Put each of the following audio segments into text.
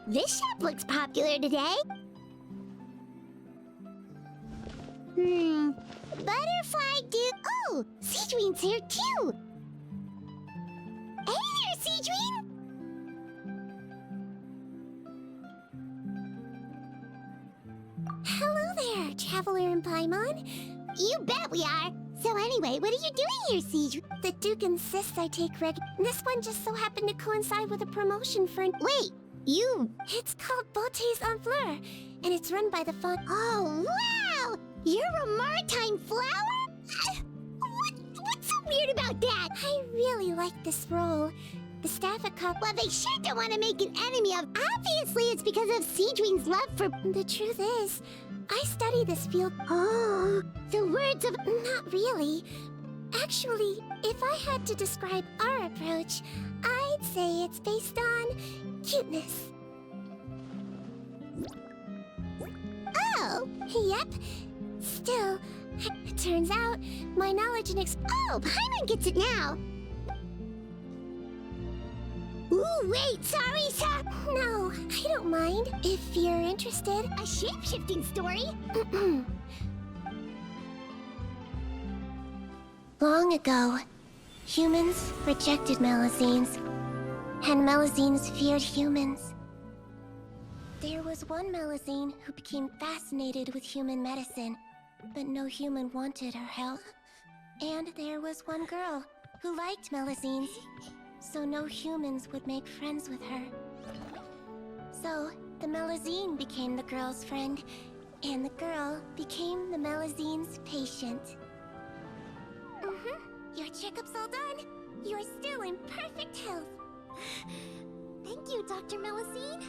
This shop looks popular today. Butterfly dude. Oh, Sigewinne's here too. Hey there, Sigewinne. Hello there, Traveler and Paimon. You bet we are. So anyway, what are you doing here, Sigewinne? The Duke insists I take This one just so happened to coincide with a promotion for Wait, you... It's called Beautés en Fleur, and it's run by the font... Oh, wow! You're a maritime flower? What's so weird about that? I really like this role. The staff at Well, they sure don't want to make an enemy of... Obviously, it's because of Sigewinne's love for... The truth is, I study this field... Oh, the words of... Not really. Actually, if I had to describe our approach, I'd say it's based on cuteness. Oh! Yep. Still, it turns out, my knowledge and Oh, Paimon gets it now! Ooh, wait, sorry, sir! No, I don't mind, if you're interested. A shape-shifting story? Long ago, humans rejected Melusines, and Melusines feared humans. There was one Melusine who became fascinated with human medicine, but no human wanted her help. And there was one girl who liked Melusines, so no humans would make friends with her. So, the Melusine became the girl's friend, and the girl became the Melusine's patient. Your checkup's all done. You're still in perfect health. Thank you, Dr. Melusine.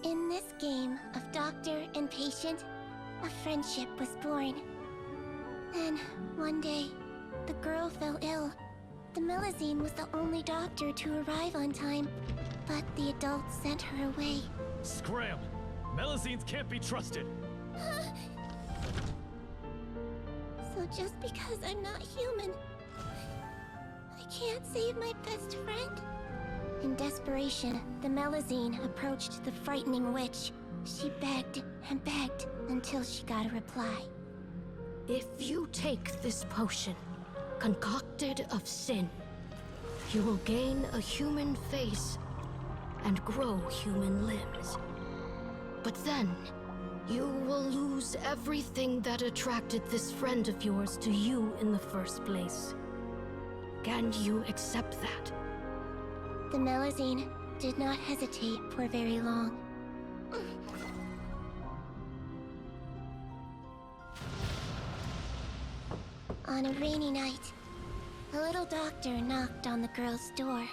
In this game of doctor and patient, a friendship was born. Then, one day, the girl fell ill. The Melusine was the only doctor to arrive on time, but the adults sent her away. Scram! Melusines can't be trusted! So just because I'm not human, I can't save my best friend? In desperation, the Melusine approached the frightening witch. She begged and begged until she got a reply. If you take this potion, concocted of sin, you will gain a human face and grow human limbs. But then, you will lose everything that attracted this friend of yours to you in the first place. Can you accept that? The Melusine did not hesitate for very long. On a rainy night, a little doctor knocked on the girl's door.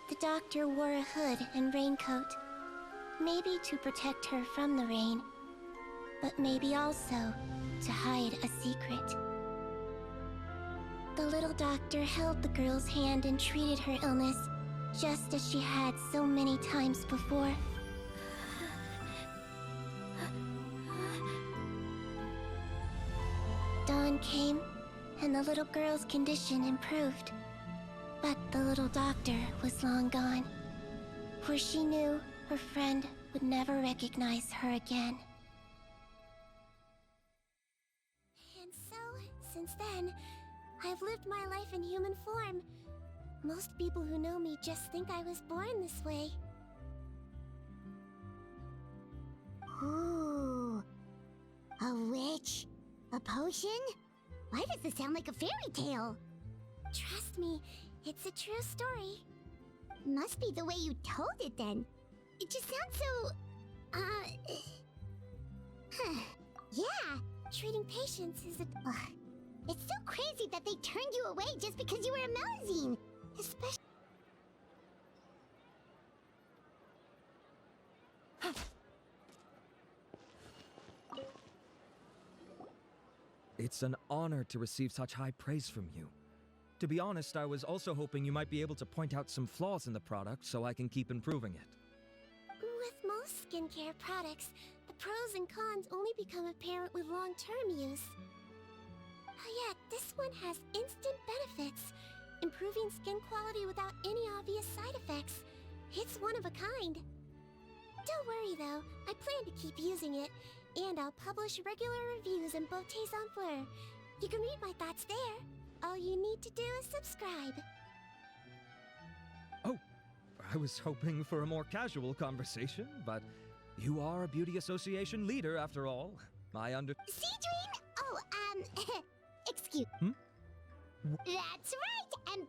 The doctor wore a hood and raincoat, maybe to protect her from the rain, but maybe also to hide a secret. The little doctor held the girl's hand and treated her illness, just as she had so many times before. Dawn came, and the little girl's condition improved. But the little doctor was long gone, for she knew her friend would never recognize her again. And so, since then, I've lived my life in human form. Most people who know me just think I was born this way. Ooh, a witch? A potion? Why does this sound like a fairy tale? Trust me, it's a true story. Must be the way you told it then. It just sounds so... Yeah, treating patients is a... It's so crazy that they turned you away just because you were a Melusine. Especially... It's an honor to receive such high praise from you. To be honest, I was also hoping you might be able to point out some flaws in the product so I can keep improving it. With most skincare products, the pros and cons only become apparent with long-term use. Yet, this one has instant benefits, improving improving skin quality without any obvious side effects. It's one of a kind. Don't worry though, I plan to keep using it, and I'll publish regular reviews in Beautés en Fleur. You can read my thoughts there. All you need to do is subscribe. Oh, I was hoping for a more casual conversation, but you are a beauty association leader after all. Sigewinne? Oh, excuse. That's right, and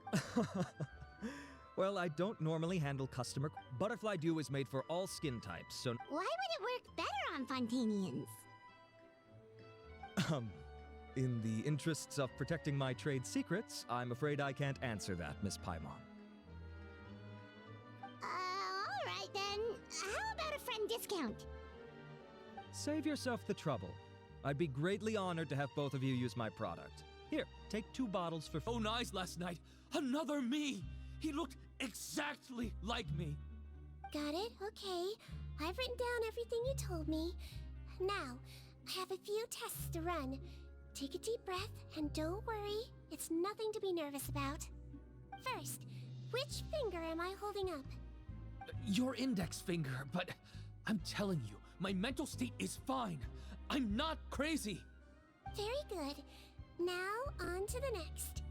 Well, I don't normally handle customer. Butterfly Dew is made for all skin types, so why would it work better on Fontanians? in the interests of protecting my trade secrets, I'm afraid I can't answer that, Miss Paimon. Alright then. How about a friend discount? Save yourself the trouble. I'd be greatly honored to have both of you use my product. Here, take 2 bottles for Oh, nice last night. Another me. He looked exactly like me. Got it? Okay. I've written down everything you told me. Now, I have a few tests to run. Take a deep breath, and don't worry. It's nothing to be nervous about. First, which finger am I holding up? Your index finger, but I'm telling you, my mental state is fine. I'm not crazy. Very good. Now, on to the next.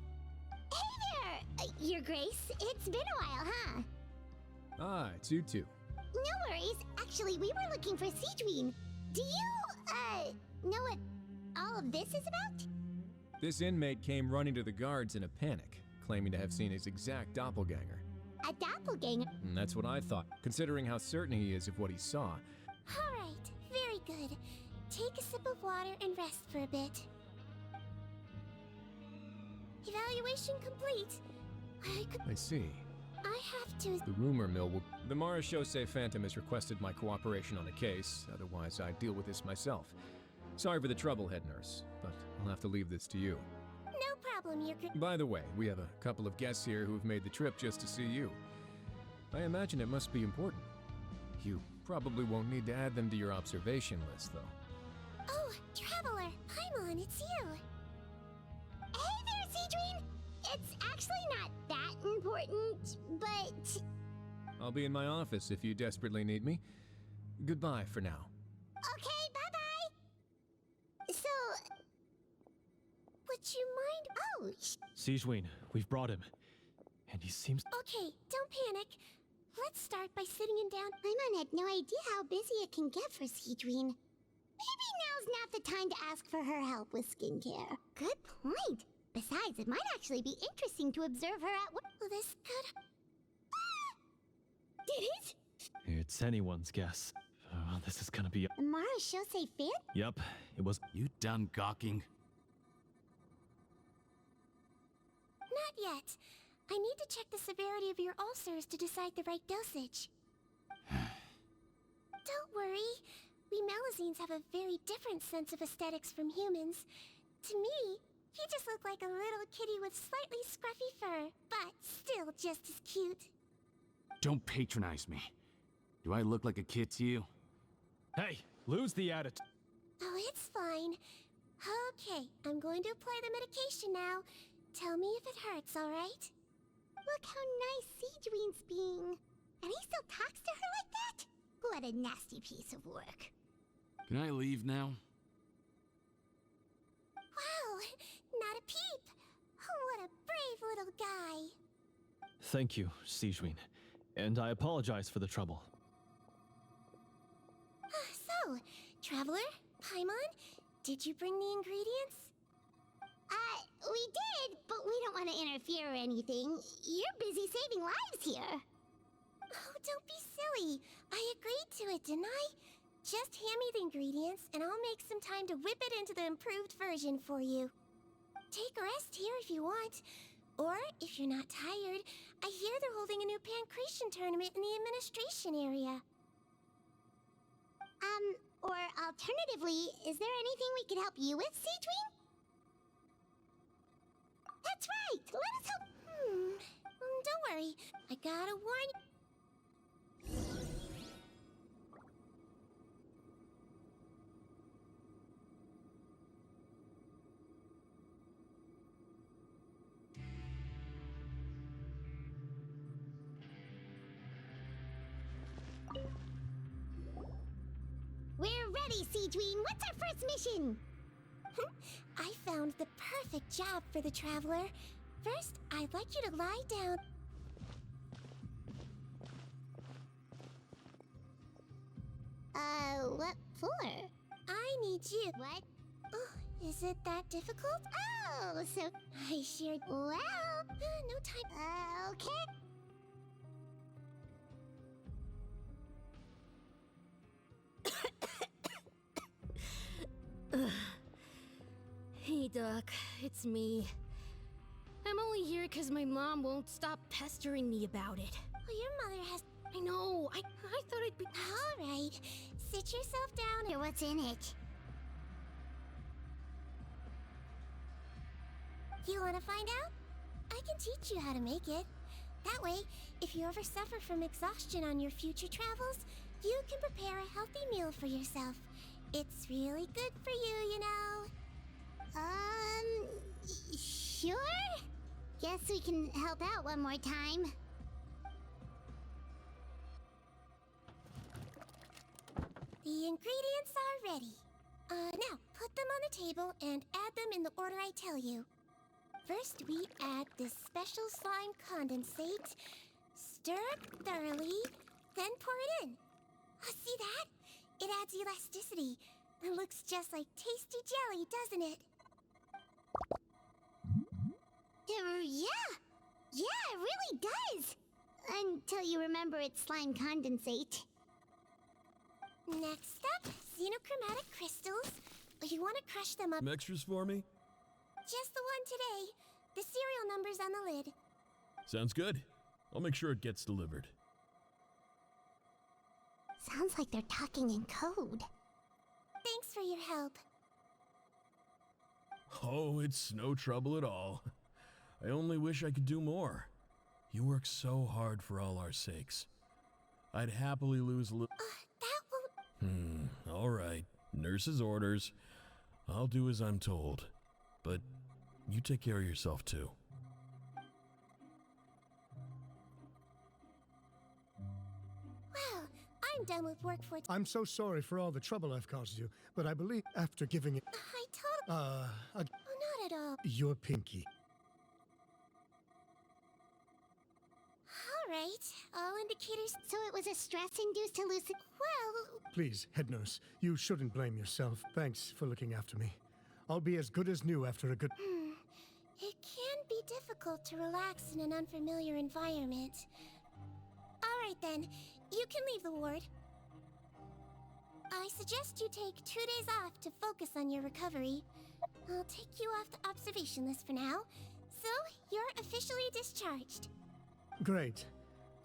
Hey there, Your Grace. It's been a while, huh? Ah, it's you two. No worries. Actually, we were looking for Sigewinne. Do you, know what all of this is about? This inmate came running to the guards in a panic, claiming to have seen his exact doppelganger. A doppelganger? And that's what I thought, considering how certain he is of what he saw. Alright, very good. Take a sip of water and rest for a bit. Evaluation complete. I see. I have to... The rumor mill will... The Marechaussee Phantom has requested my cooperation on the case, otherwise I'd deal with this myself. Sorry for the trouble, head nurse, but I'll have to leave this to you. No problem, Your Grace. By the way, we have a couple of guests here who have made the trip just to see you. I imagine it must be important. You probably won't need to add them to your observation list, though. Oh, Traveler, Paimon, it's you. Hey there, Sigewinne! It's actually not that important, but... I'll be in my office if you desperately need me. Goodbye for now. Okay, bye-bye! So... Would you mind... Oh, Sigewinne, we've brought him. And he seems... Okay, don't panic. Let's start by sitting him down. Paimon had no idea how busy it can get for Sigewinne. Maybe now's not the time to ask for her help with skincare. Good point. Besides, it might actually be interesting to observe her at work. Well, this could... Did it? It's anyone's guess. This is gonna be... The Marechaussee fan? Yep, it was... You done gawking? Not yet. I need to check the severity of your ulcers to decide the right dosage. Don't worry. We Melusines have a very different sense of aesthetics from humans. To me, he just looked like a little kitty with slightly scruffy fur, but still just as cute. Don't patronize me. Do I look like a kid to you? Hey, lose the attitude. Oh, it's fine. Okay, I'm going to apply the medication now. Tell me if it hurts, alright? Look how nice Sigewinne's being. And he still talks to her like that? What a nasty piece of work. Can I leave now? Wow, not a peep. What a brave little guy. Thank you, Sigewinne. And I apologize for the trouble. So, Traveler, Paimon, did you bring the ingredients? We did, but we don't want to interfere or anything. You're busy saving lives here. Oh, don't be silly. I agreed to it, didn't I? Just hand me the ingredients, and I'll make some time to whip it into the improved version for you. Take a rest here if you want. Or, if you're not tired, I hear they're holding a new pancreation tournament in the administration area. Or alternatively, is there anything we could help you with, Sigewinne? That's right! Let us help... Don't worry. I gotta warn you... ready, Sigewinne. What's our first mission? I found the perfect job for the traveler. First, I'd like you to lie down. What for? I need you. What? Oh, is it that difficult? Oh, so I shared. Well, no time. Okay. Hey, Doc, it's me. I'm only here because my mom won't stop pestering me about it. Well, your mother has. I know, I thought I'd be. All right. Sit yourself down. Or what's in it? You want to find out? I can teach you how to make it. That way, if you ever suffer from exhaustion on your future travels, you can prepare a healthy meal for yourself. It's really good for you, you know. Sure? Guess we can help out one more time. The ingredients are ready. Now, put them on the table and add them in the order I tell you. First, we add this special slime condensate, stir it thoroughly, then pour it in. See that? It adds elasticity. It looks just like tasty jelly, doesn't it? Yeah, it really does. Until you remember it's slime condensate. Next up, xenochromatic crystals. You want to crush them up. Some extras for me? Just the one today. The serial number's on the lid. Sounds good. I'll make sure it gets delivered. Sounds like they're talking in code. Thanks for your help. Oh, it's no trouble at all. I only wish I could do more. You work so hard for all our sakes. I'd happily lose a little. That won't. All right. Nurse's orders. I'll do as I'm told. But you take care of yourself too. Well, I'm done with work for I'm so sorry for all the trouble I've caused you, but I believe after giving it, I told. Oh, not at all. your pinky. All right. All indicators. So it was a stress-induced hallucination. Well, Please, head nurse, you shouldn't blame yourself. Thanks for looking after me. I'll be as good as new after a good. it can be difficult to relax in an unfamiliar environment. All right then, you can leave the ward. I suggest you take 2 days off to focus on your recovery. I'll take you off the observation list for now. So, you're officially discharged. Great.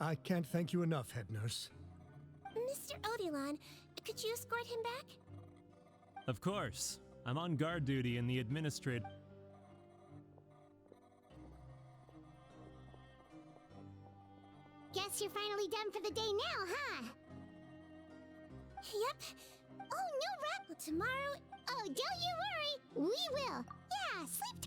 I can't thank you enough, head nurse. Mr. Odilon, could you escort him back? Of course. I'm on guard duty in the administrative. Guess you're finally done for the day now, huh? Yep. Oh, no rap. Well, tomorrow. Oh, don't you worry. We will. Yeah, sleep.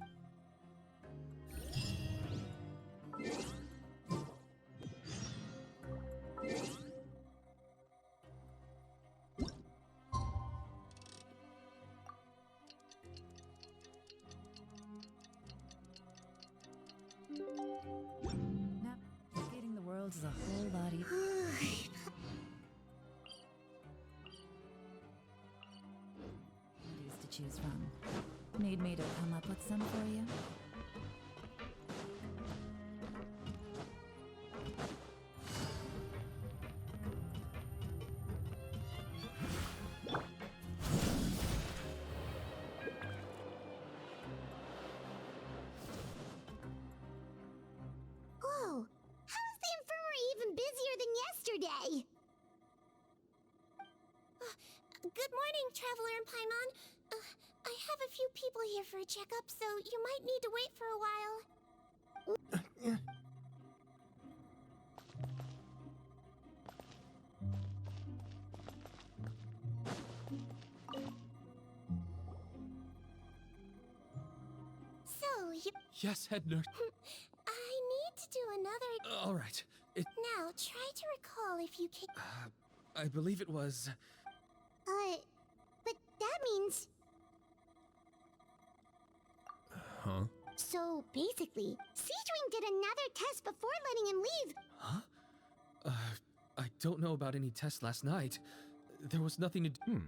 Navigating the world is a whole lot easier. To choose from. Need me to come up with some for you? Whoa! How is the infirmary even busier than yesterday? Good morning, Traveler and Paimon. I have a few people here for a checkup, so you might need to wait for a while. So, you... Yes, head nurse. I need to do another... All right. Now, try to recall if you can... I believe it was... that means... Huh? So, basically, Sigewinne did another test before letting him leave. Huh? I don't know about any tests last night. There was nothing to do.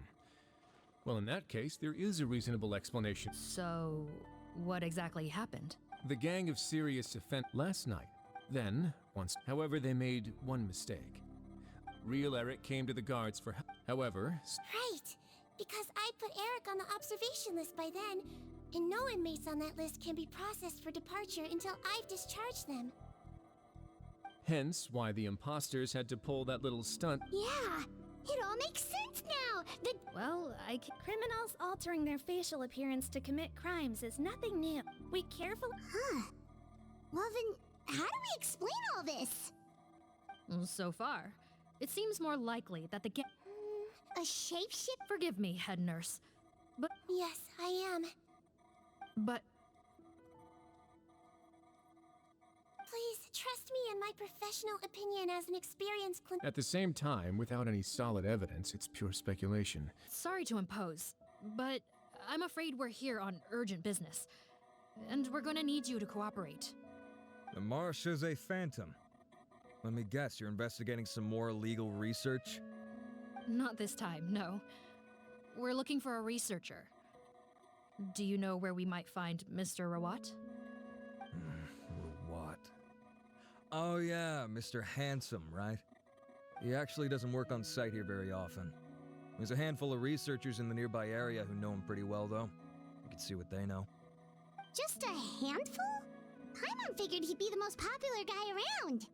Well, in that case, there is a reasonable explanation. So, what exactly happened? The gang of serious offend last night. Then, however, they made one mistake. Real Eric came to the guards for help. However, Right, because I put Eric on the observation list by then, and no inmates on that list can be processed for departure until I've discharged them. hence why the imposters had to pull that little stunt. Yeah, it all makes sense now. Well, criminals altering their facial appearance to commit crimes is nothing new. We carefully... Huh. Well then, how do we explain all this? So far, it seems more likely that the A shapeshift? Forgive me, head nurse, Yes, I am. but Please, trust me in my professional opinion as an experienced At the same time, without any solid evidence, it's pure speculation. sorry to impose, but I'm afraid we're here on urgent business, and we're gonna need you to cooperate. The Marsh is a phantom. Let me guess, you're investigating some more illegal research? Not this time, no. We're looking for a researcher. Do you know where we might find Mr. Rawat? What? Oh yeah, Mr. Handsome, right? He actually doesn't work on site here very often. There's a handful of researchers in the nearby area who know him pretty well, though. You can see what they know. Just a handful? Paimon figured he'd be the most popular guy around.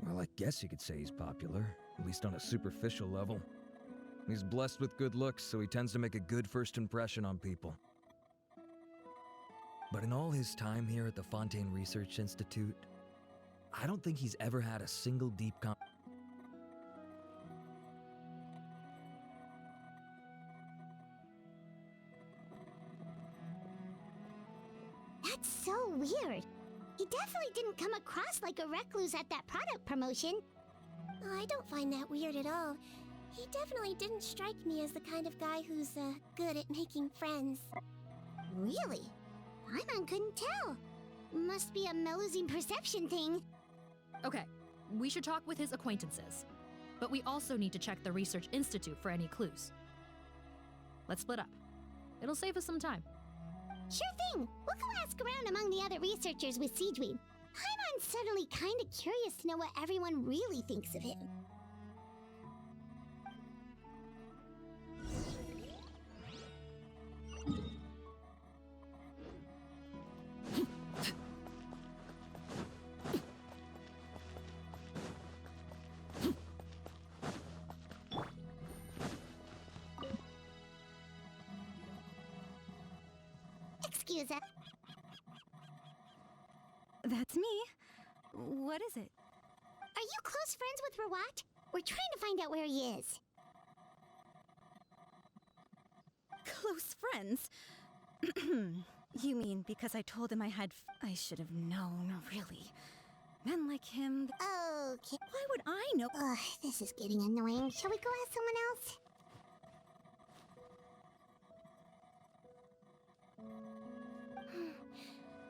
Well, I guess you could say he's popular, at least on a superficial level. He's blessed with good looks, so he tends to make a good first impression on people. But in all his time here at the Fontaine Research Institute, I don't think he's ever had a single deep That's so weird. He definitely didn't come across like a recluse at that product promotion. I don't find that weird at all. He definitely didn't strike me as the kind of guy who's good at making friends. Really? Paimon couldn't tell. Must be a Melusine perception thing. Okay, we should talk with his acquaintances. But we also need to check the Research Institute for any clues. Let's split up. It'll save us some time. Sure thing. We'll go ask around among the other researchers with Sigewinne. Paimon's suddenly kind of curious to know what everyone really thinks of him. Excuse us. That's me. What is it? Are you close friends with Rawat? We're trying to find out where he is. Close friends? You mean because I told him I should have known, really. Men like him... Okay. Why would I know? Ugh, this is getting annoying. Shall we go ask someone else?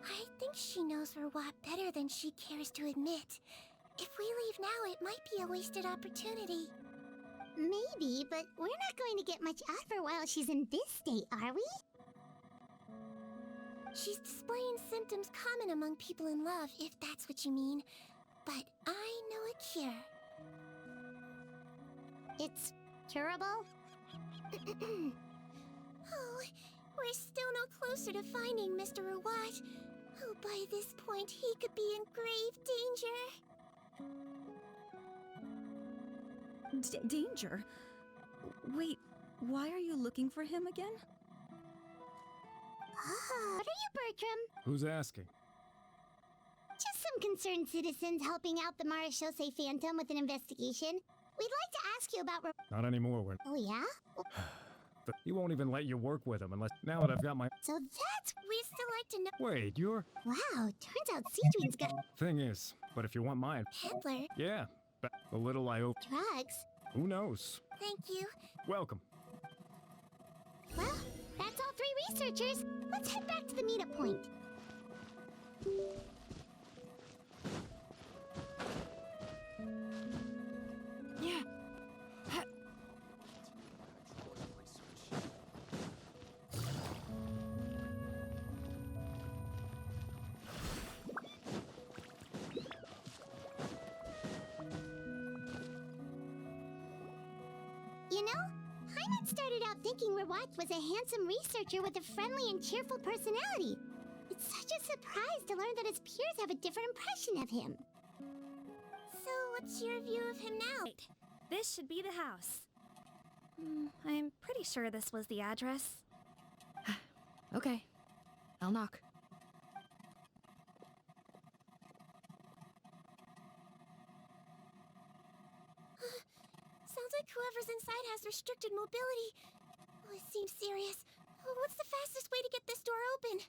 I think she knows Rawat better than she cares to admit. If we leave now, it might be a wasted opportunity. Maybe, but we're not going to get much out of her while she's in this state, are we? She's displaying symptoms common among people in love, if that's what you mean. But I know a cure. It's curable? Oh, we're still no closer to finding Mr. Rawat. Oh, by this point, he could be in grave danger. Danger? Wait, why are you looking for him again? What are you, Bertram? Who's asking? Just some concerned citizens helping out the Marechaussee Phantom with an investigation. We'd like to ask you about... Not anymore. When Oh, yeah? he won't even let you work with him unless. Now that I've got my. So that's... We'd still like to know... Wait, you're. Wow, turns out Sigewinne's got... Thing is, but if you want mine. Peddler. Yeah. But the little I hope. Drugs. Who knows? Thank you. Welcome. Well, that's all 3 researchers. Let's head back to the meetup point. Yeah. You know, Hyman started out thinking Rawat was a handsome researcher with a friendly and cheerful personality. It's such a surprise to learn that his peers have a different impression of him. So, what's your view of him now? Right. This should be the house. I'm pretty sure this was the address. Okay. I'll knock. Sounds like whoever's inside has restricted mobility. Oh, it seems serious. Oh, what's the fastest way to get this door open?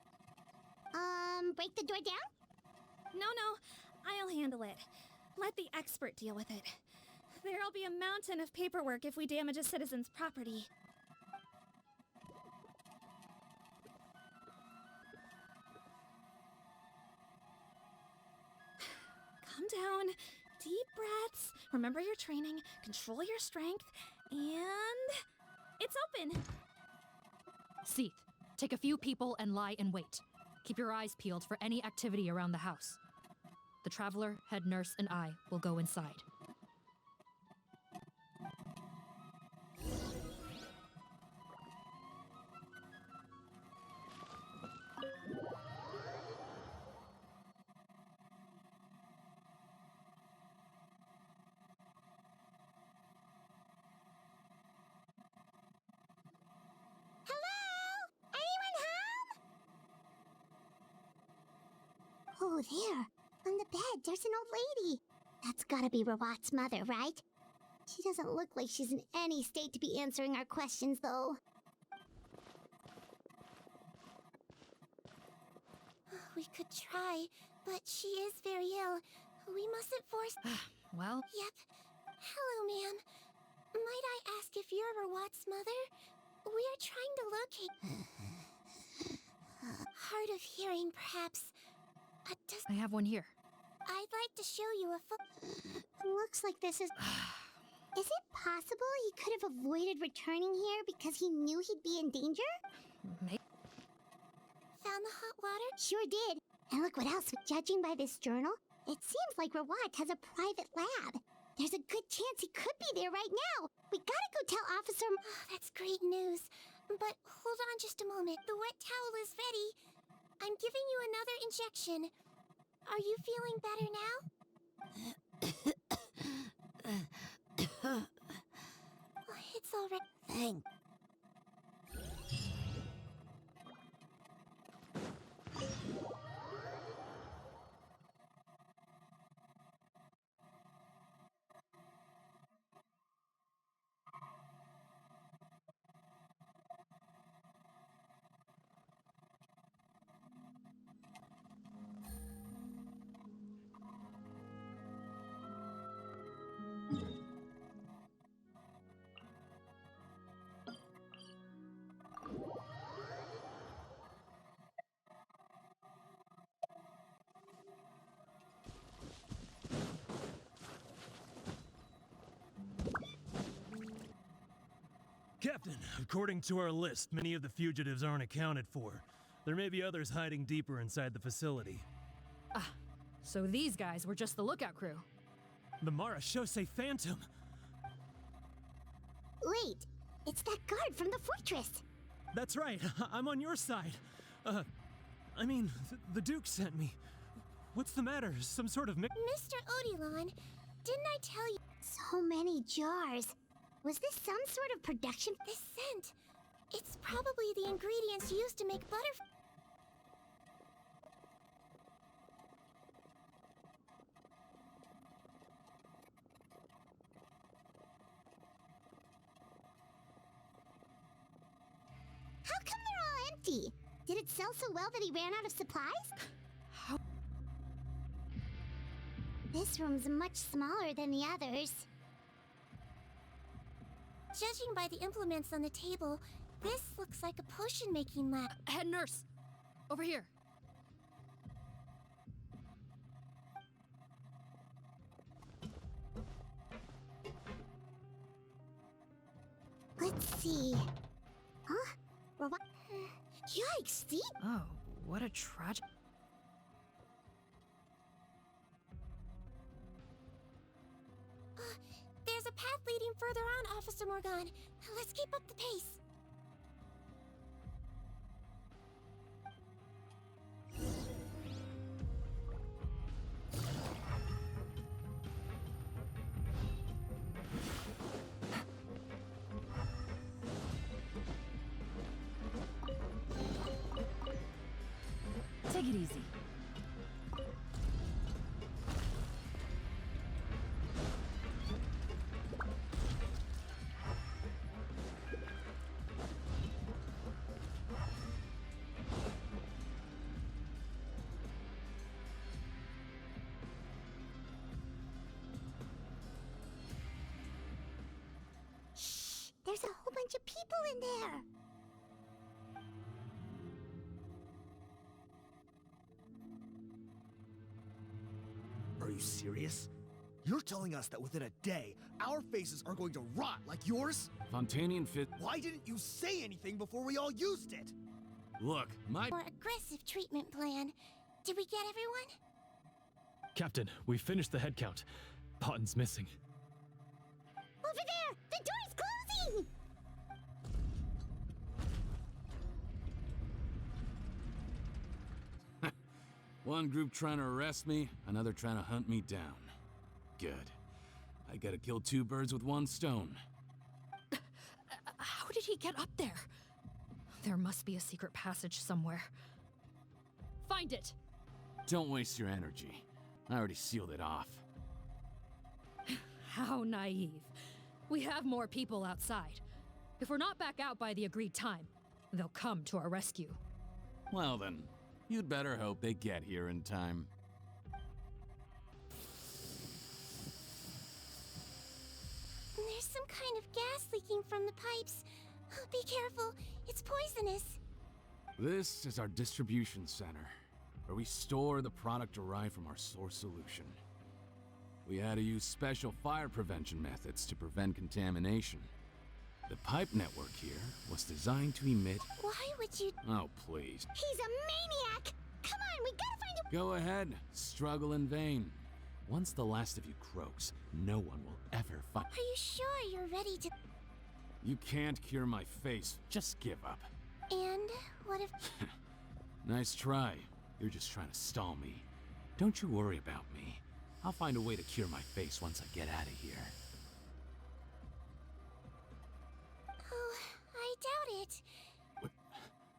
Break the door down? No, I'll handle it. Let the expert deal with it. There'll be a mountain of paperwork if we damage a citizen's property. Calm down. Deep breaths. Remember your training. Control your strength. And... it's open! Seath, take a few people and lie in wait. Keep your eyes peeled for any activity around the house. The Traveler, head nurse, and I will go inside. Oh, there. On the bed, there's an old lady. That's gotta be Rawat's mother, right? She doesn't look like she's in any state to be answering our questions, though. We could try, but she is very ill. We mustn't force... Well... Yep. Hello, ma'am. Might I ask if you're Rawat's mother? We are trying to locate... Hard of hearing, perhaps. I have one here. I'd like to show you a Looks like this is... Is it possible he could have avoided returning here because he knew he'd be in danger? Maybe. Found the hot water? Sure did. And look what else. Judging by this journal, it seems like Rawat has a private lab. There's a good chance he could be there right now. We gotta go tell Officer... That's great news. But hold on just a moment. The wet towel is ready. I'm giving you another injection. Are you feeling better now? It's all right. Thanks. Captain, according to our list, many of the fugitives aren't accounted for. There may be others hiding deeper inside the facility. Ah, so these guys were just the lookout crew. The Marashose Phantom! Wait, it's that guard from the fortress. That's right, I'm on your side. The Duke sent me. What's the matter? Some sort of Mr. Odilon, didn't I tell you? So many jars. Was this some sort of production? This scent. It's probably the ingredients used to make butterfly. How come they're all empty? Did it sell so well that he ran out of supplies? How? This room's much smaller than the others. Judging by the implements on the table, This looks like a potion-making lab. Head nurse! Over here. Let's see. Huh? Well, what? Yikes, Steve! Oh, what a tragic... There's a path leading further on, Officer Morgan. Let's keep up the pace. Take it easy. Shh! There's a whole bunch of people in there. Are you serious? You're telling us that within a day, our faces are going to rot like yours? Fontanian fit. Why didn't you say anything before we all used it? Look, my. More aggressive treatment plan. Did we get everyone? Captain, we finished the head count. Potten's missing. Over there! The door's closing! One group trying to arrest me, another trying to hunt me down. Good. I gotta kill two birds with one stone. How did he get up there? There must be a secret passage somewhere. Find it! Don't waste your energy. I already sealed it off. How naive. We have more people outside. If we're not back out by the agreed time, they'll come to our rescue. Well then, you'd better hope they get here in time. There's some kind of gas leaking from the pipes. Be careful, it's poisonous. This is our distribution center, where we store the product derived from our source solution. We had to use special fire prevention methods to prevent contamination. The pipe network here was designed to emit... Why would you... Oh, please. He's a maniac! Come on, we gotta find him! Go ahead, struggle in vain. Once the last of you croaks, no one will ever find... Are you sure you're ready to... You can't cure my face, just give up. And what if... Nice try. You're just trying to stall me. Don't you worry about me. I'll find a way to cure my face once I get out of here. Oh, I doubt it.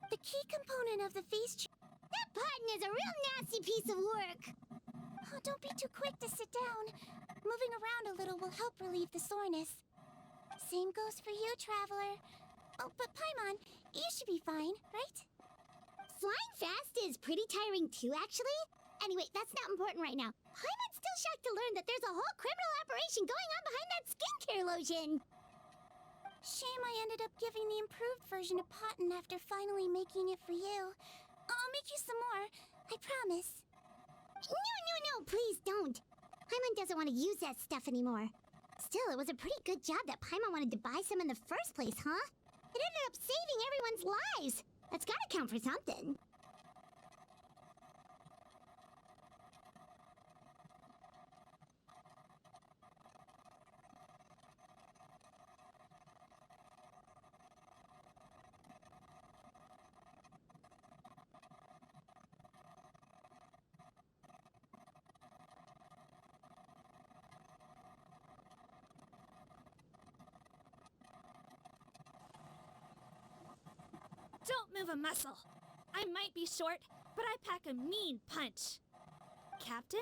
The key component of the face... That button is a real nasty piece of work! Oh, don't be too quick to sit down. Moving around a little will help relieve the soreness. Same goes for you, Traveler. Oh, but Paimon, you should be fine, right? Flying fast is pretty tiring too, actually. Anyway, that's not important right now. Paimon's still shocked to learn that there's a whole criminal operation going on behind that skincare lotion. Shame I ended up giving the improved version of Potten after finally making it for you. I'll make you some more, I promise. No, please don't. Paimon doesn't want to use that stuff anymore. Still, it was a pretty good job that Paimon wanted to buy some in the first place, huh? It ended up saving everyone's lives. That's gotta count for something. Don't move a muscle. I might be short, but I pack a mean punch. Captain,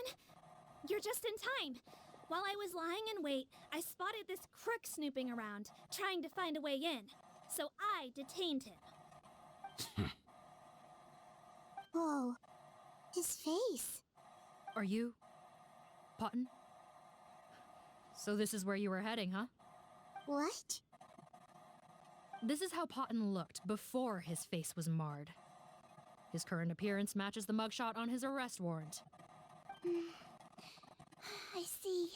you're just in time. While I was lying in wait, I spotted this crook snooping around, trying to find a way in. So I detained him. Whoa. His face. Are you... Potten? So this is where you were heading, huh? What? This is how Potton looked before his face was marred. His current appearance matches the mugshot on his arrest warrant. I see.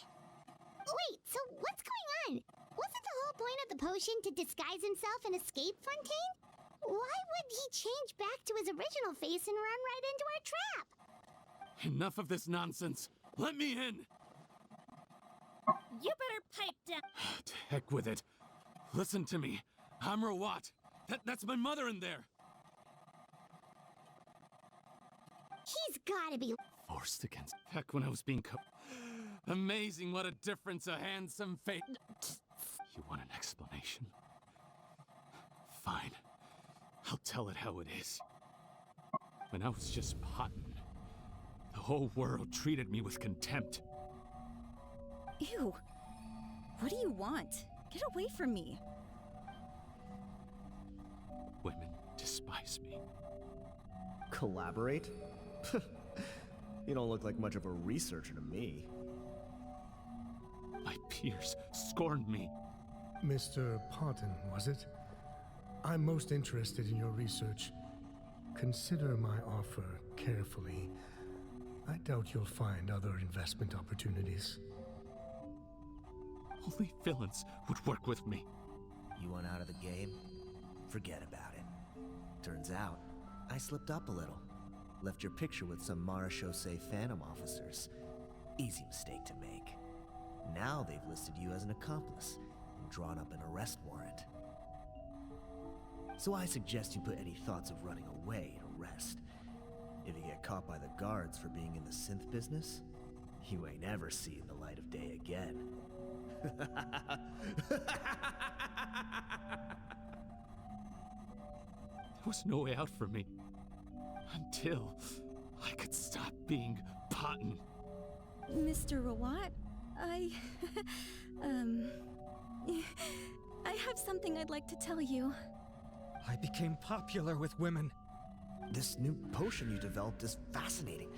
Wait, so what's going on? Wasn't the whole point of the potion to disguise himself and escape Fontaine? Why would he change back to his original face and run right into our trap? Enough of this nonsense. Let me in. You better pipe down. To heck with it. Listen to me. I'm Rawat. That's my mother in there. He's gotta be Forced against. Heck, when I was being Amazing what a difference a handsome face. You want an explanation? Fine. I'll tell it how it is. When I was just Potton, the whole world treated me with contempt. Ew. What do you want? Get away from me. Women despise me. Collaborate? You don't look like much of a researcher to me. My peers scorned me. Mr. Potton, was it? I'm most interested in your research. Consider my offer carefully. I doubt you'll find other investment opportunities. Only villains would work with me. You want out of the game? Forget about it. Turns out, I slipped up a little. Left your picture with some Marechaussee Phantom officers. Easy mistake to make. Now they've listed you as an accomplice and drawn up an arrest warrant. So I suggest you put any thoughts of running away to rest. If you get caught by the guards for being in the synth business, you ain't ever seeing the light of day again. There was no way out for me. Until I could stop being Potton. Mr. Rawat, I have something I'd like to tell you. I became popular with women. This new potion you developed is fascinating.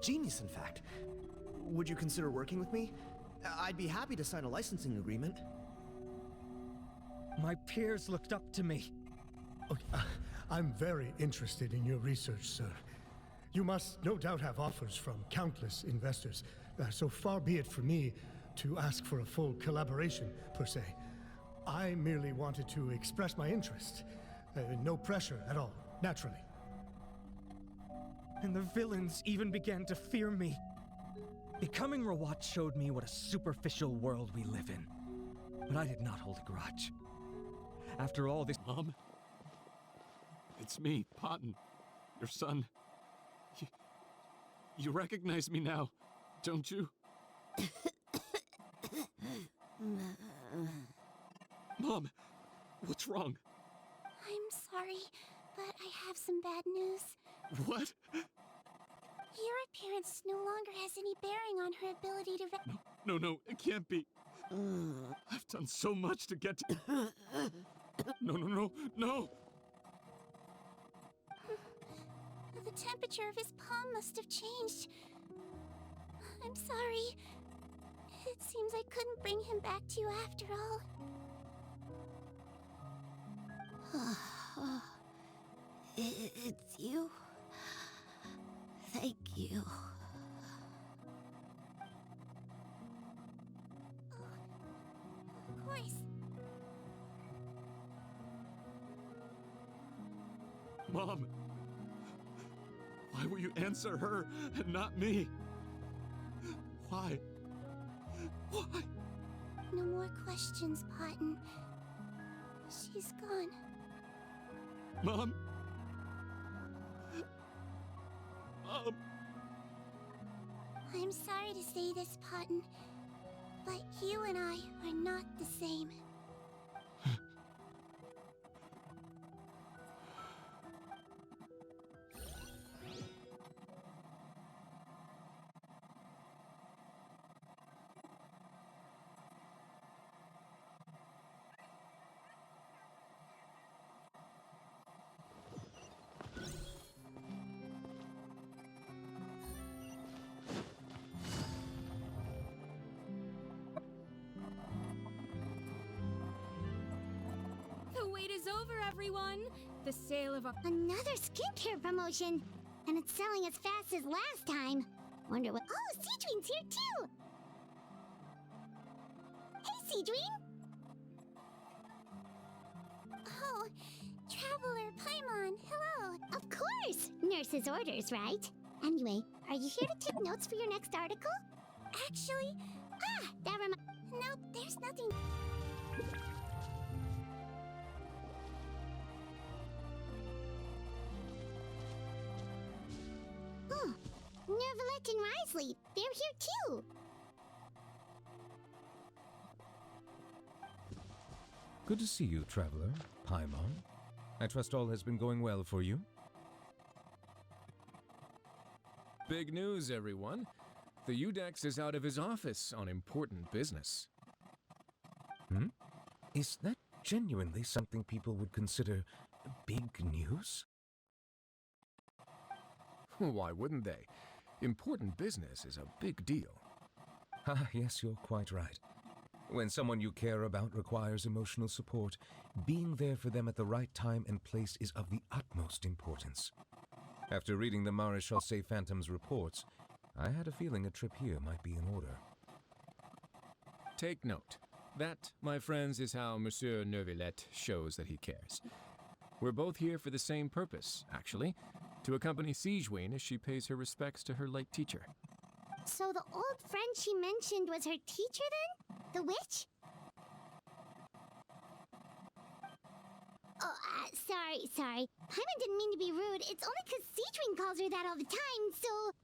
Genius, in fact. Would you consider working with me? I'd be happy to sign a licensing agreement. My peers looked up to me. Okay, I'm very interested in your research, sir. You must no doubt have offers from countless investors, so far be it for me to ask for a full collaboration, per se. I merely wanted to express my interest. No pressure at all, naturally. And the villains even began to fear me. Becoming Rawat showed me what a superficial world we live in. But I did not hold a grudge. After all this— Mom? It's me, Potton, your son. You recognize me now, don't you? Mom, what's wrong? I'm sorry, but I have some bad news. What? Your appearance no longer has any bearing on her ability to No, it can't be. I've done so much to get to— No! The temperature of his palm must have changed. I'm sorry. It seems I couldn't bring him back to you after all. It's you. Thank you. Of course. Mom! Why will you answer her and not me? Why? No more questions, Potton. She's gone. Mom? I'm sorry to say this, Potton, but you and I are not the same. over, everyone! The sale of our... Another skincare promotion! And it's selling as fast as last time. Wonder what... Oh, Sigewinne's here too! Hey, Sigewinne! Oh, Traveler Paimon, hello! Of course! Nurse's orders, right? Anyway, are you here to take notes for your next article? Actually... that Nope, there's nothing... Oh, Nervalette and Wryzely, they're here too! Good to see you, Traveler. Paimon. I trust all has been going well for you? Big news, everyone. The UDEX is out of his office on important business. Is that genuinely something people would consider big news? Why wouldn't they? Important business is a big deal. Ah, yes, you're quite right. When someone you care about requires emotional support, being there for them at the right time and place is of the utmost importance. After reading the Maréchal Say Phantom's reports, I had a feeling a trip here might be in order. Take note. That, my friends, is how Monsieur Nervalette shows that he cares. We're both here for the same purpose, actually, to accompany Sigewinne as she pays her respects to her late teacher. So the old friend she mentioned was her teacher then? The witch? Oh, sorry. Paimon didn't mean to be rude. It's only 'cause Sigewinne calls her that all the time, so...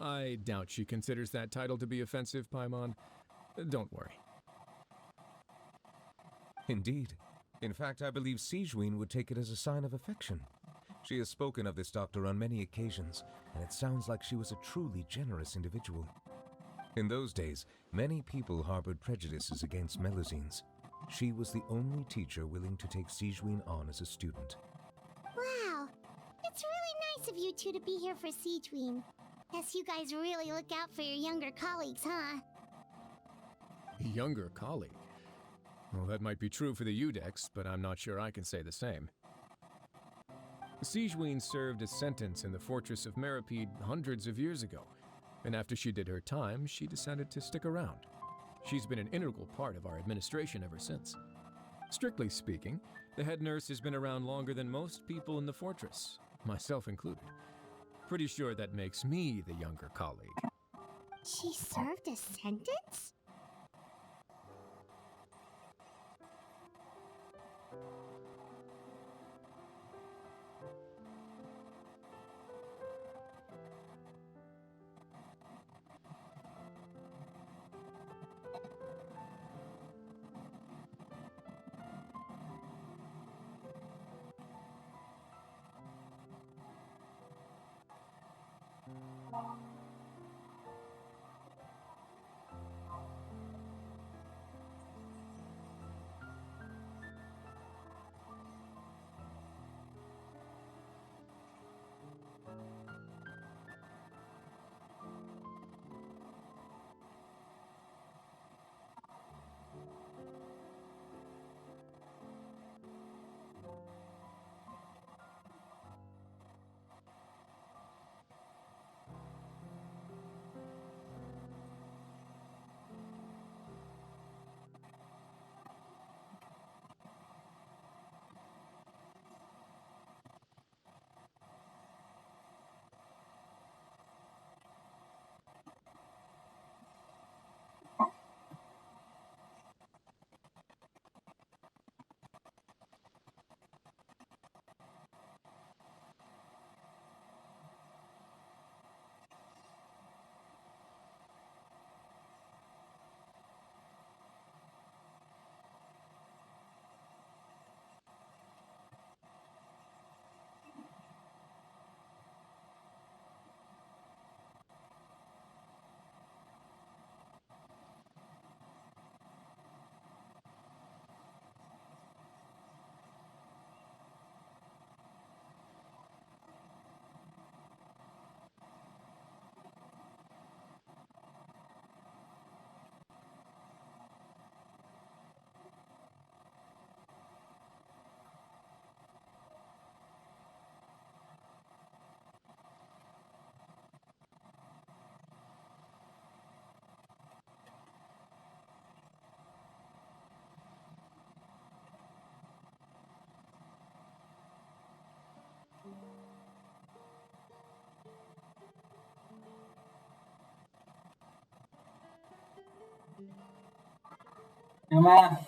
I doubt she considers that title to be offensive, Paimon. Don't worry. Indeed. In fact, I believe Sigewinne would take it as a sign of affection. She has spoken of this doctor on many occasions, and it sounds like she was a truly generous individual. In those days, many people harbored prejudices against Melusines. She was the only teacher willing to take Sigewinne on as a student. Wow. It's really nice of you two to be here for Sigewinne. Guess you guys really look out for your younger colleagues, huh? Younger colleague? Well, that might be true for the UDEX, but I'm not sure I can say the same. Sigewinne served a sentence in the fortress of Meripede hundreds of years ago, and after she did her time, she decided to stick around. She's been an integral part of our administration ever since. Strictly speaking, the head nurse has been around longer than most people in the fortress, myself included. Pretty sure that makes me the younger colleague. She served a sentence? Emma.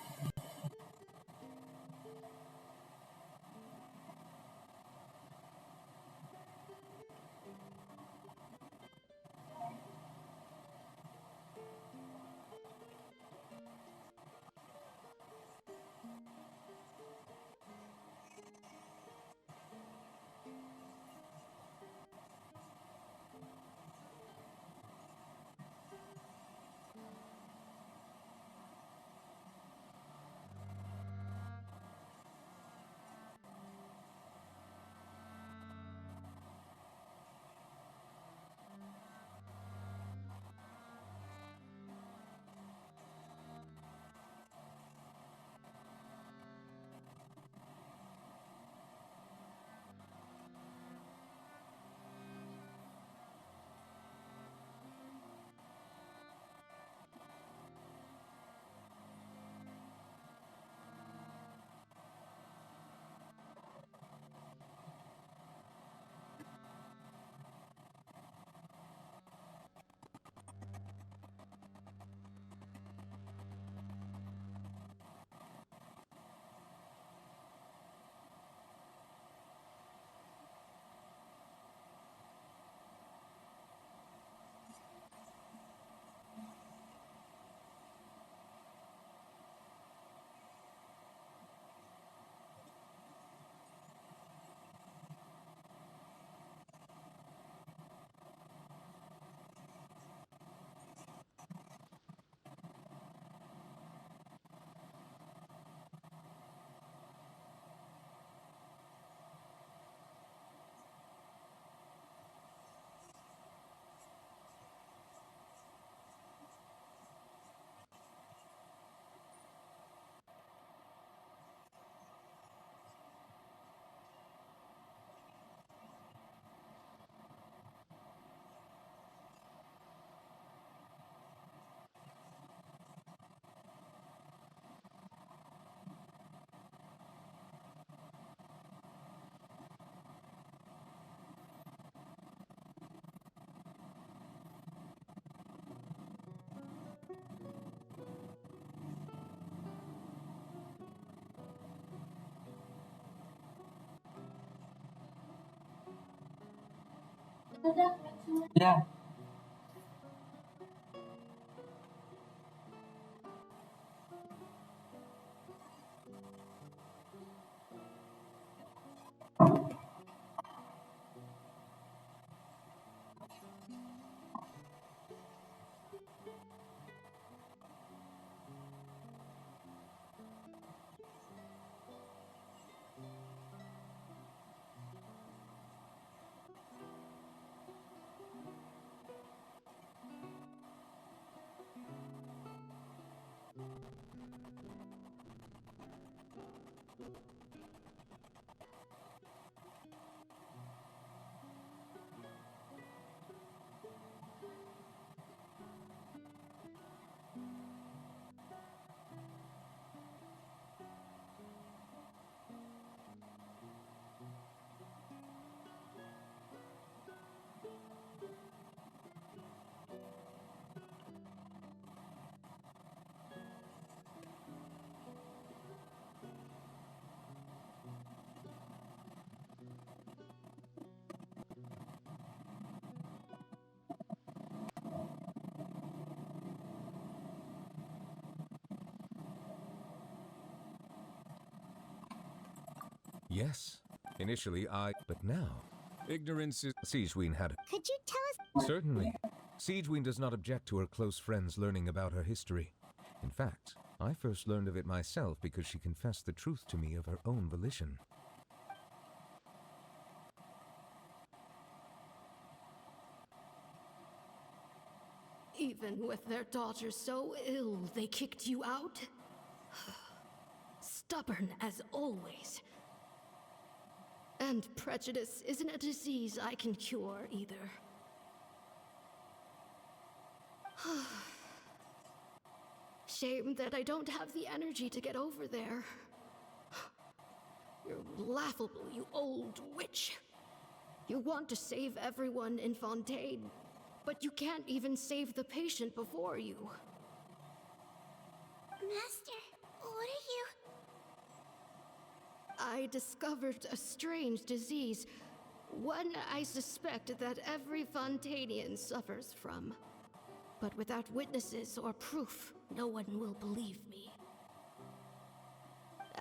Yeah. Yes. Initially, but now, ignorance is. Sigewinne had. Could you tell us? Certainly. Sigewinne does not object to her close friends learning about her history. In fact, I first learned of it myself because she confessed the truth to me of her own volition. Even with their daughter so ill, they kicked you out? Stubborn as always. And prejudice isn't a disease I can cure either. Shame that I don't have the energy to get over there. You're laughable, you old witch. You want to save everyone in Fontaine, but you can't even save the patient before you. Master, what are you... I discovered a strange disease, one I suspect that every Fontanian suffers from. But without witnesses or proof, no one will believe me.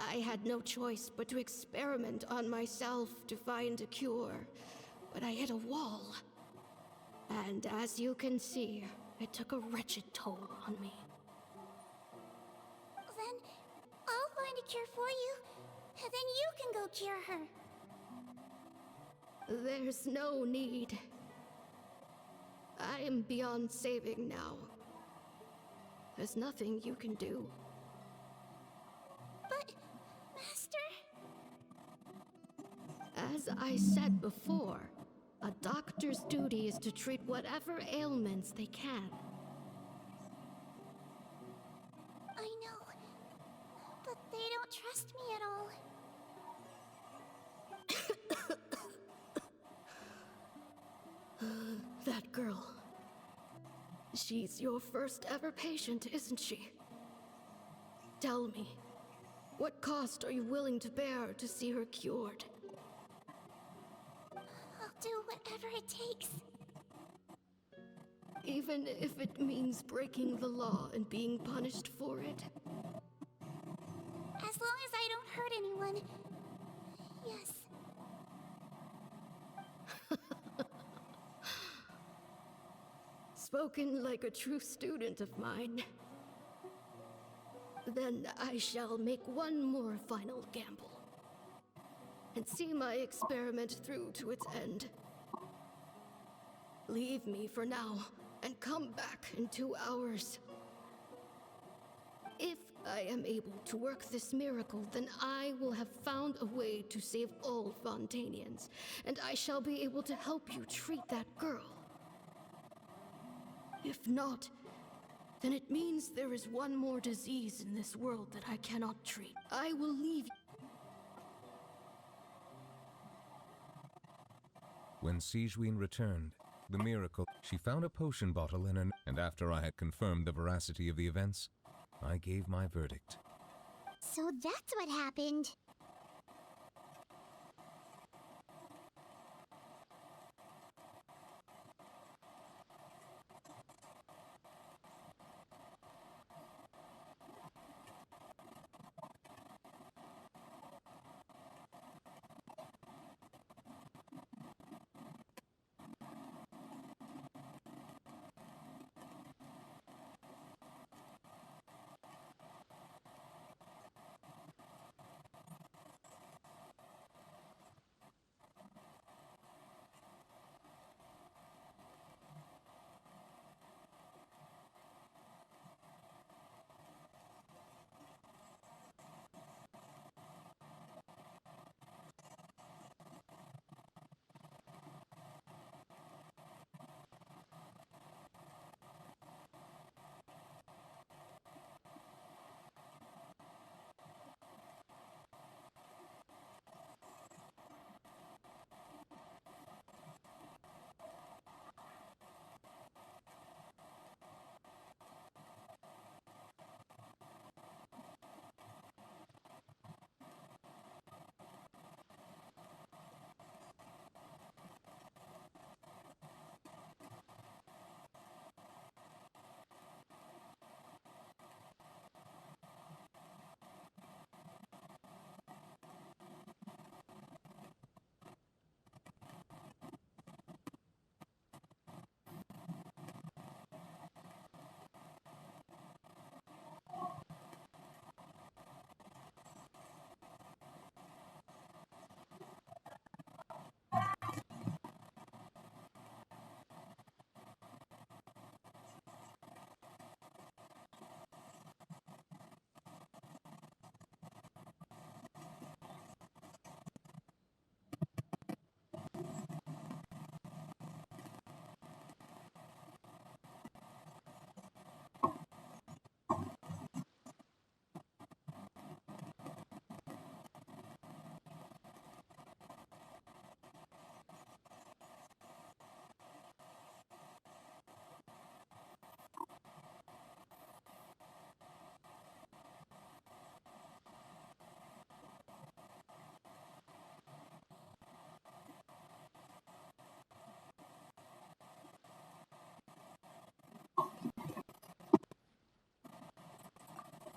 I had no choice but to experiment on myself to find a cure, but I hit a wall. And as you can see, it took a wretched toll on me. Then, I'll find a cure for you, and then you can go cure her. There's no need. I am beyond saving now. There's nothing you can do. But, Master... As I said before, a doctor's duty is to treat whatever ailments they can. I know, but they don't trust me at all. That girl. She's your first ever patient, isn't she? Tell me, what cost are you willing to bear to see her cured? I'll do whatever it takes. Even if it means breaking the law and being punished for it? As long as I don't hurt anyone. Yes. Spoken like a true student of mine. Then I shall make one more final gamble. And see my experiment through to its end. Leave me for now, and come back in 2 hours. If I am able to work this miracle, then I will have found a way to save all Fontanians, and I shall be able to help you treat that girl. If not, then it means there is one more disease in this world that I cannot treat. I will leave you. When Sigewinne returned, the miracle, she found a potion bottle in her, and after I had confirmed the veracity of the events, I gave my verdict. So that's what happened.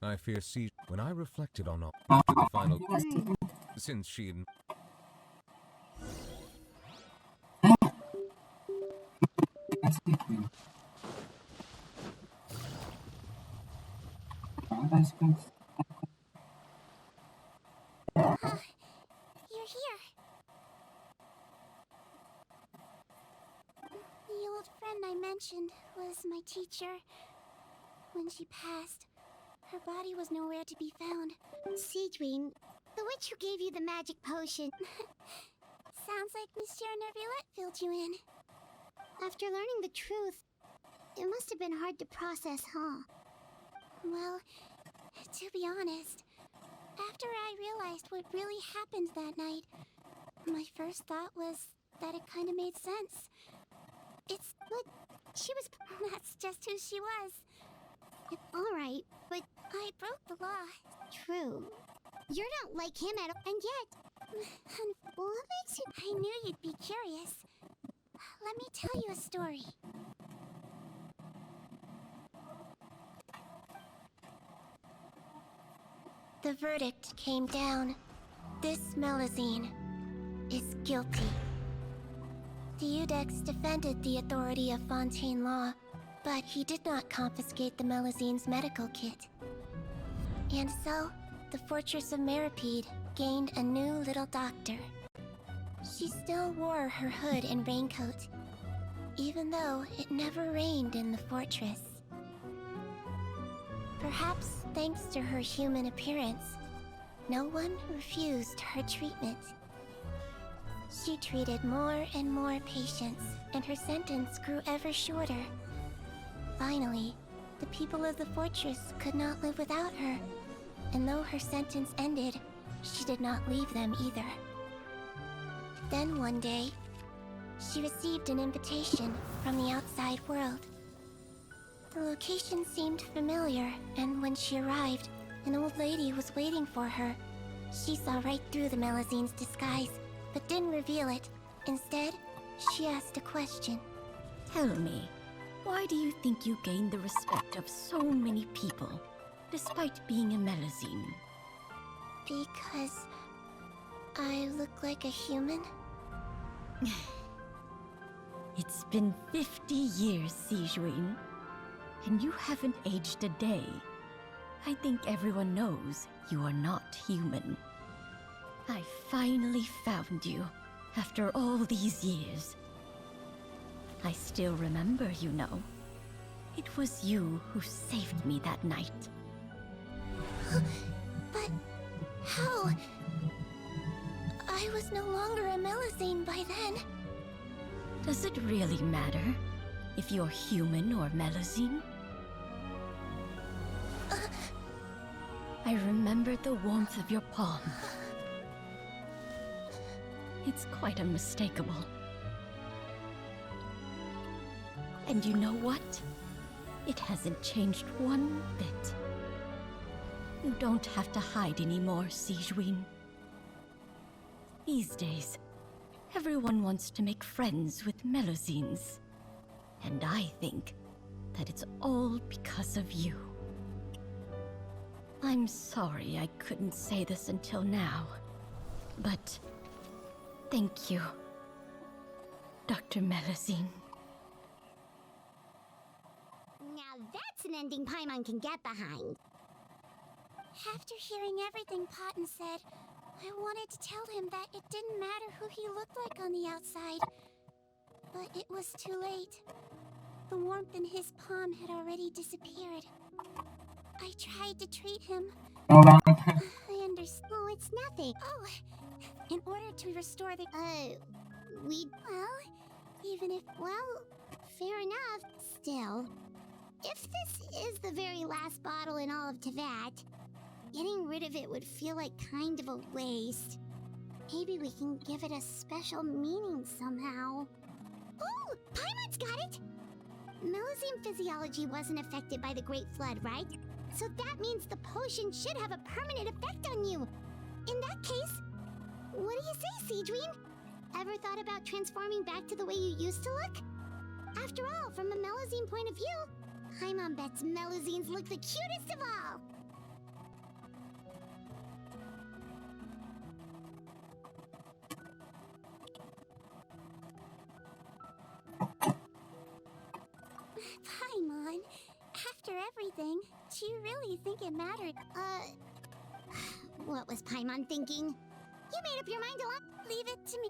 I fear when I reflected on all after the final, since she and You're here. The old friend I mentioned was my teacher. When she passed, her body was nowhere to be found. Sigewinne, the witch who gave you the magic potion. Sounds like Monsieur Neuvillette filled you in. After learning the truth, it must have been hard to process, huh? Well, to be honest, after I realized what really happened that night, my first thought was that it kind of made sense. But she was... That's just who she was. Alright, but I broke the law. True. You're not like him at all, and yet... What makes you... I knew you'd be curious. Let me tell you a story. The verdict came down. This Melusine is guilty. The Eudex defended the authority of Fontaine law, but he did not confiscate the Melusine's medical kit. And so, the Fortress of Meripede gained a new little doctor. She still wore her hood and raincoat, even though it never rained in the fortress. Perhaps thanks to her human appearance, no one refused her treatment. She treated more and more patients, and her sentence grew ever shorter. Finally, the people of the fortress could not live without her, and though her sentence ended, she did not leave them either. Then one day, she received an invitation from the outside world. The location seemed familiar, and when she arrived, an old lady was waiting for her. She saw right through the Melusine's disguise, but didn't reveal it. Instead, she asked a question. Tell me, why do you think you gained the respect of so many people, despite being a Melusine? Because I look like a human? It's been 50 years, Sigewinne, and you haven't aged a day. I think everyone knows you are not human. I finally found you, after all these years. I still remember, you know. It was you who saved me that night. But how? I was no longer a Melusine by then. Does it really matter if you're human or Melusine? I remembered the warmth of your palm. It's quite unmistakable. And you know what? It hasn't changed one bit. You don't have to hide anymore, Sigewinne. These days, everyone wants to make friends with Melusines. And I think that it's all because of you. I'm sorry I couldn't say this until now, but thank you, Dr. Melusine. Now that's an ending Paimon can get behind. After hearing everything Potten said, I wanted to tell him that it didn't matter who he looked like on the outside. But it was too late. The warmth in his palm had already disappeared. I tried to treat him. I understand. Oh, it's nothing. Oh, in order to restore the... Well, even if... Well, fair enough. Still, if this is the very last bottle in all of Teyvat, getting rid of it would feel like kind of a waste. Maybe we can give it a special meaning somehow. Oh, Paimon's got it! Melusine physiology wasn't affected by the Great Flood, right? So that means the potion should have a permanent effect on you. In that case, what do you say, Sigewinne? Ever thought about transforming back to the way you used to look? After all, from a Melusine point of view, Paimon bets Melusines look the cutest of all. everything. Do you really think it mattered? What was Paimon thinking? You made up your mind a lot. Leave it to me.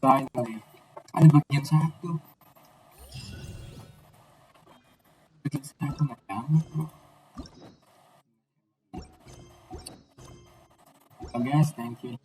Finally, ada bagian satu. Bagian satu nggak banget, bro. So guys, thank you.